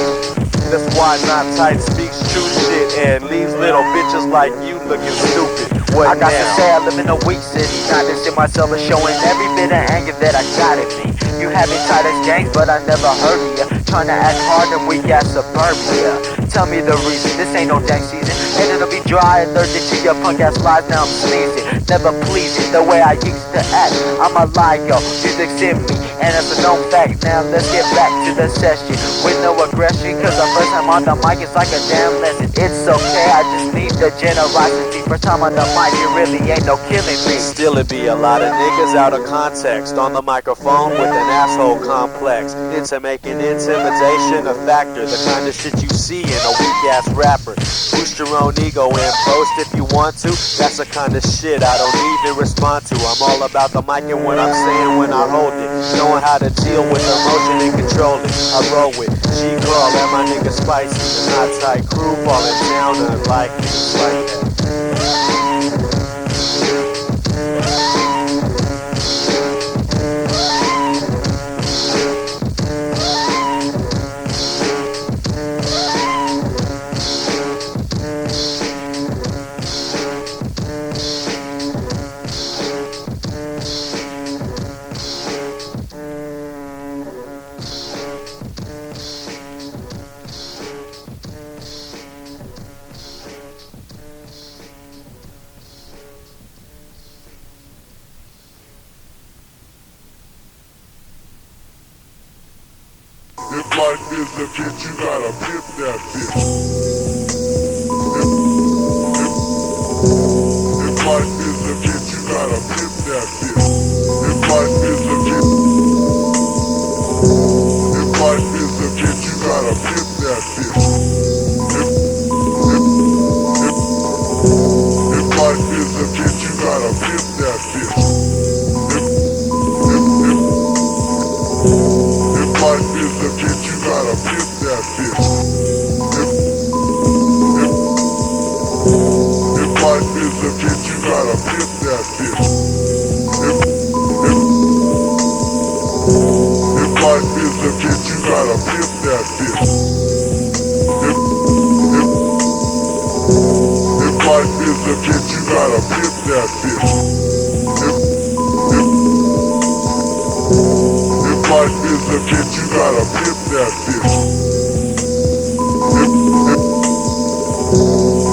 That's why Not Tight speaks true shit and leaves little bitches like you looking stupid. What I got now? to say I live in a weak city, trying to see myself and showing every bit of anger that I got in me. You have me tight as gangs, but I never heard of ya. Trying to act hard and weak as suburbia. Tell me the reason, this ain't no dang season. And it'll be dry and thirsty to your punk ass lies, now I'm sneezing. Never pleasing the way I used to act. I'm a Laigo, music's in me, and it's a known fact. Now let's get back to the session with no aggression, cause the first time on the mic it's like a damn lesson. It's okay, I just need the generosity. First time on the mic, it really ain't no killing me. Still it be a lot of niggas out of context on the microphone with an asshole complex. Into making intimidation a factor, the kind of shit you see in a weak ass rapper. Boost your own ego and post if you want to. That's the kind of shit I don't even respond to. I'm all about the mic and what I'm saying when I hold it, knowing how to deal with emotion and control it. I roll with G-Crawl and my nigga Spicy, the Not Tight crew falling down unlike niggas like that. is a bitch, you gotta pimp that bitch. If life is a bitch, you gotta pimp that bitch. If life is a bitch, if life is a bitch, you gotta pimp that bitch. If life is a bitch, you gotta pimp that bitch. If life is a bitch, you gotta pimp that bitch. If life is a bitch, you gotta pimp that bitch. If life is a bitch, you gotta pimp that bitch. If life is a bitch, you gotta pimp that bitch. If life is a bitch, you gotta pimp that bitch.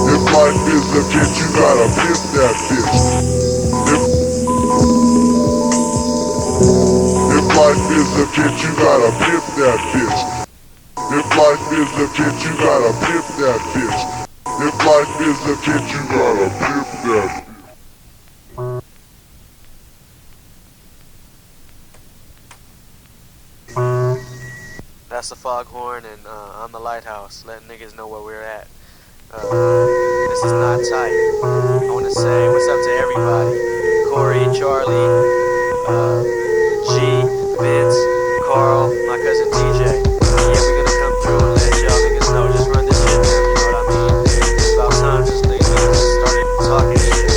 If life is a bitch, you gotta pimp that bitch. If life is a bitch, you gotta pimp that bitch. If life is a bitch, you gotta pimp that bitch. If life is a bitch, you gotta pimp that bitch. That's the foghorn, and I'm the lighthouse, letting niggas know where we're at. This is not tight. I want to say what's up to everybody. Corey, Charlie, G, Vince, Carl, my cousin DJ. Yeah, we're gonna come through and let y'all niggas know. Just run this shit down, you know what I mean? It's about time this niggas started talking shit.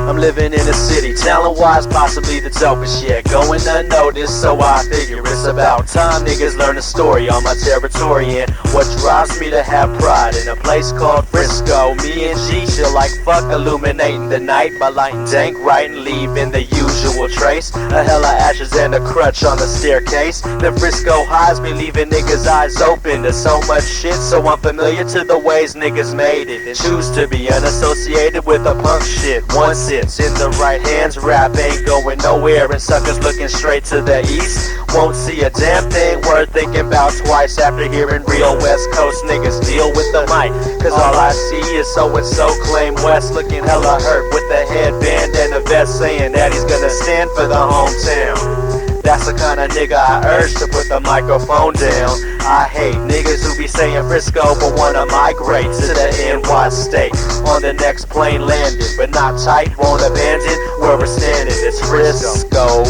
I'm living in a city, talent-wise possibly the dopest shit. Going unnoticed, so I figure it's about time niggas learn the story on my territory. And what drives me to have pride in a place called Frisco. Me and G feel like fuck, illuminating the night by lighting dank right and leaving the usual trace. A hella ashes and a crutch on the staircase. Then Frisco hides me, leaving niggas' eyes open to so much shit, so unfamiliar to the ways niggas made it. And choose to be unassociated with the punk shit. One sits in the right hands, rap ain't going nowhere, and suckers looking straight to the east won't see a damn thing worth thinking about twice after hearing real West Coast niggas deal with the mic. Cause all I see is so-and-so claim West, looking hella hurt with a headband and a vest, saying that he's gonna stand for the hometown. That's the kind of nigga I urge to put the microphone down. I hate niggas who be saying Frisco but wanna migrate to the NY state on the next plane landed, but not tight, won't abandon where we're standing. It's Frisco.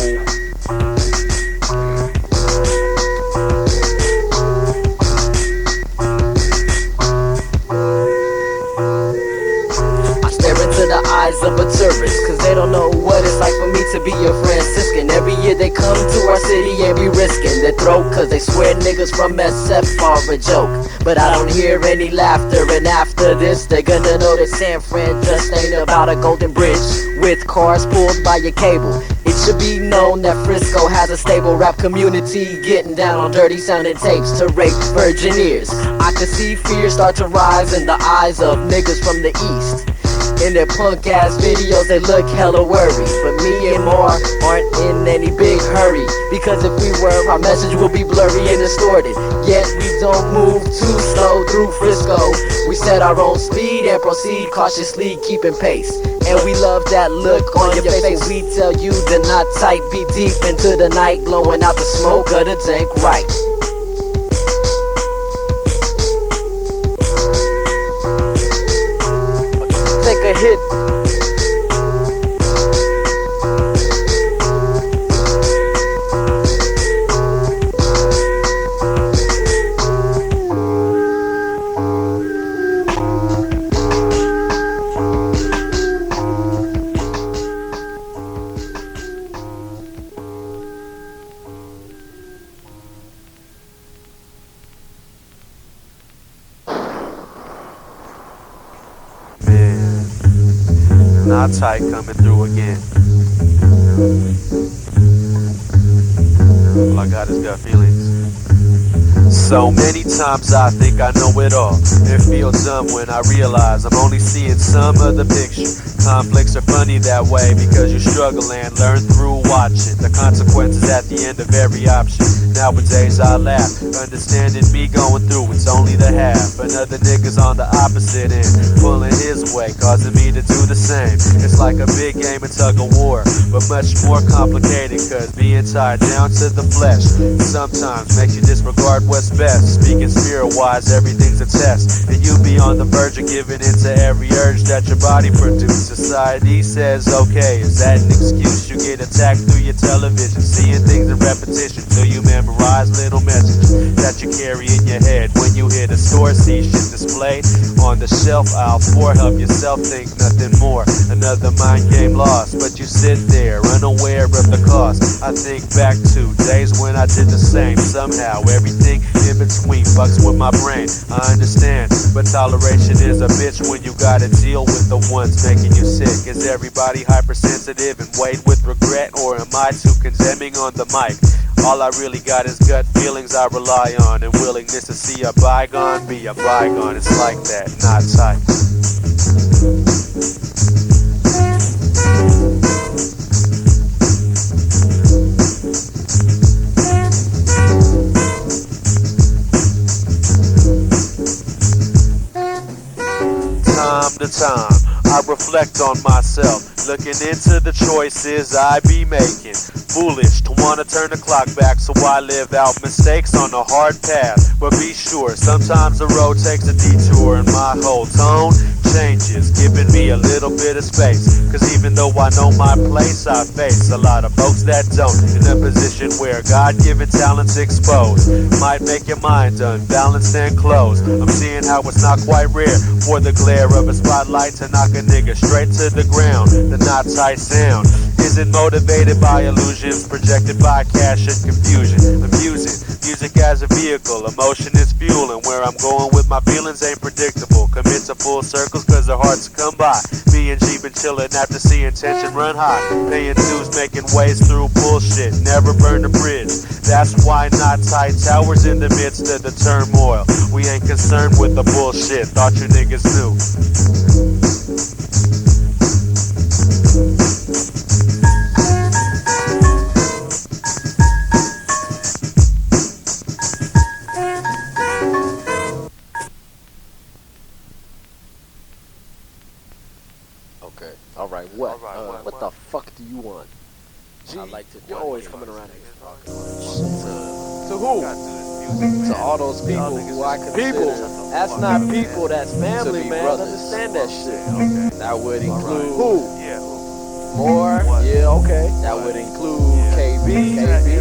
The eyes of a tourist, cause they don't know what it's like for me to be a Franciscan. Every year they come to our city and be risking their throat, cause they swear niggas from SF are a joke. But I don't hear any laughter, and after this they're gonna know that San Fran just ain't about a golden bridge with cars pulled by a cable. It should be known that Frisco has a stable rap community, getting down on dirty sounding tapes to rape virgin ears. I could see fear start to rise in the eyes of niggas from the east. In their punk ass videos they look hella worried, but me and Mar aren't in any big hurry, because if we were, our message would be blurry and distorted. Yet we don't move too slow through Frisco. We set our own speed and proceed cautiously, keeping pace. And we love that look on your face. We tell you to not tight, be deep into the night, blowing out the smoke of the tank right. Take a hit. Not tight coming through again. All I got is gut feelings. So many times I think I know it all and feel dumb when I realize I'm only seeing some of the picture. Conflicts are funny that way because you struggle and learn through watching the consequences at the end of every option. Nowadays I laugh, understanding me going through it's only the half. Another nigga's on the opposite end, pulling his way, causing me to do the same. It's like a big game of tug of war, but much more complicated, cause being tied down to the flesh sometimes makes you disregard what's best. Speaking spirit-wise, everything's a test, and you be on the verge of giving into every urge that your body produces. Society says, okay, is that an excuse? You get attacked through your television, seeing things in repetition till you memorize little messages that you carry in your head. When you hit a store, see shit displayed on the shelf aisle 4, help yourself think nothing more. Another mind game lost, but you sit there unaware of the cost. I think back to days when I did the same. Somehow everything in between fucks with my brain. I understand, but toleration is a bitch when you gotta deal with the ones making you sick. Is everybody hypersensitive and weighed with regret, or am I too condemning on the mic? All I really got is gut feelings I rely on, and willingness to see a bygone be a bygone. It's like that, not tight. Time to time, I reflect on myself, looking into the choices I be making. Foolish to wanna turn the clock back, so I live out mistakes on a hard path. But be sure, sometimes the road takes a detour, and my whole tone changes, giving me a little bit of space. Cause even though I know my place, I face a lot of folks that don't, in a position where God-given talents exposed might make your mind unbalanced and closed. I'm seeing how it's not quite rare for the glare of a spotlight to knock a nigga straight to the ground. The not tight sound isn't motivated by illusions projected by cash and confusion. I'm using music as a vehicle, emotion is fuel, and where I'm going with my feelings ain't predictable. Commit to full circles cause the hearts come by. Me and G been chillin' after seeing tension run high, paying dues, making ways through bullshit, never burn the bridge. That's why not tight towers in the midst of the turmoil. We ain't concerned with the bullshit, thought you niggas knew. Okay, alright, what? What the fuck do you want? Gee, you're always coming around here. To who? To all those people who I consider People, that's not people, that's family, man. brothers. Understand that shit. That would include Who? Moore. Yeah, okay. That would include KB.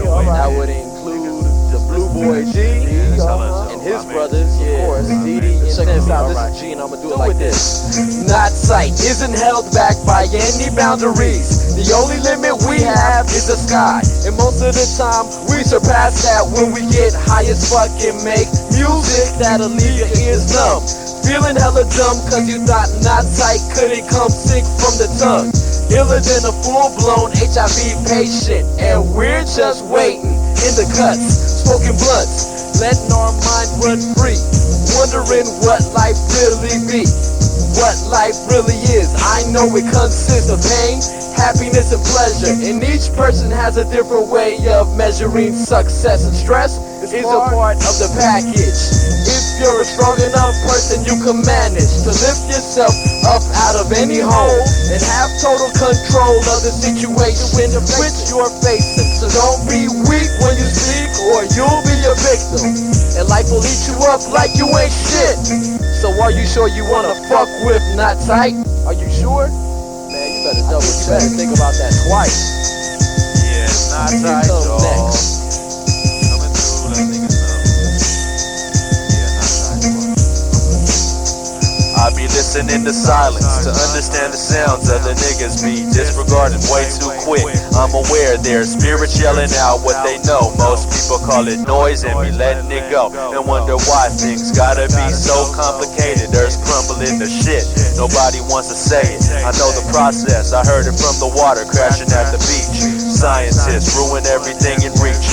alright. That would include the Blue Boy G and his brothers, of course. Didi and Check this out, this Alright. is G and I'ma do it like this. Not sight isn't held back by any boundaries. The only limit we have is the sky. And most of the time we surpass that when we get high as fuck and make music that'll leave your ears numb. Feeling hella dumb cause you thought not sight couldn't come sick from the tongue. Iller than a full-blown HIV patient, and we're just waiting in the cuts, smoking blunts, letting our mind run free, wondering what life really be, what life really is. I know it consists of pain, happiness, and pleasure, and each person has a different way of measuring success, and stress is a part of the package. If you're a strong enough person, you can manage to lift yourself up out of any hole and have total control of the situation in which you're facing. So don't be weak when you speak or you'll be a victim, and life will eat you up like you ain't shit. So are you sure you wanna fuck with not tight? Are you sure? Man, you better think about that twice. Yeah, it's not tight, dog. Coming through, let niggas know. I be listening to silence to understand the sounds of the niggas be disregarding way too quick. I'm aware their spirits yelling out what they know. Most people call it noise and be letting it go, and wonder why things gotta be so complicated. Earth's crumbling to shit, nobody wants to say it. I know the process, I heard it from the water crashing at the beach. Scientists ruin everything in reach.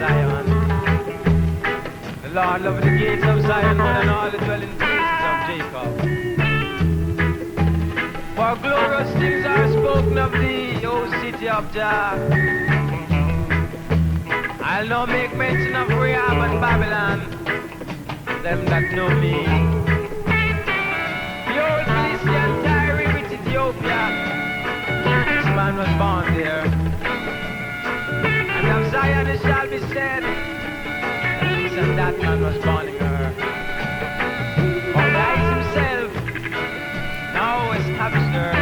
Zion. The Lord loveth the gates of Zion more than all the dwelling places of Jacob. For glorious things are spoken of thee, O city of Jah. I'll now make mention of Rahab and Babylon, them that know me. Behold, Philistine Tyre with Ethiopia, this man was born there. And of Zion it shall be said, this and that man was born in her. For Christ himself now established her.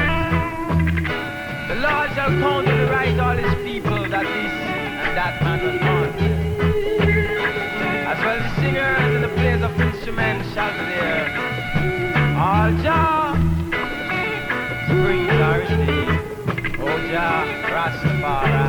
The Lord shall count to the right all his people, that this and that man was born there. As well the singers and the players of instruments shall be there. All Jah springs are in thee, O Jah Rastafari.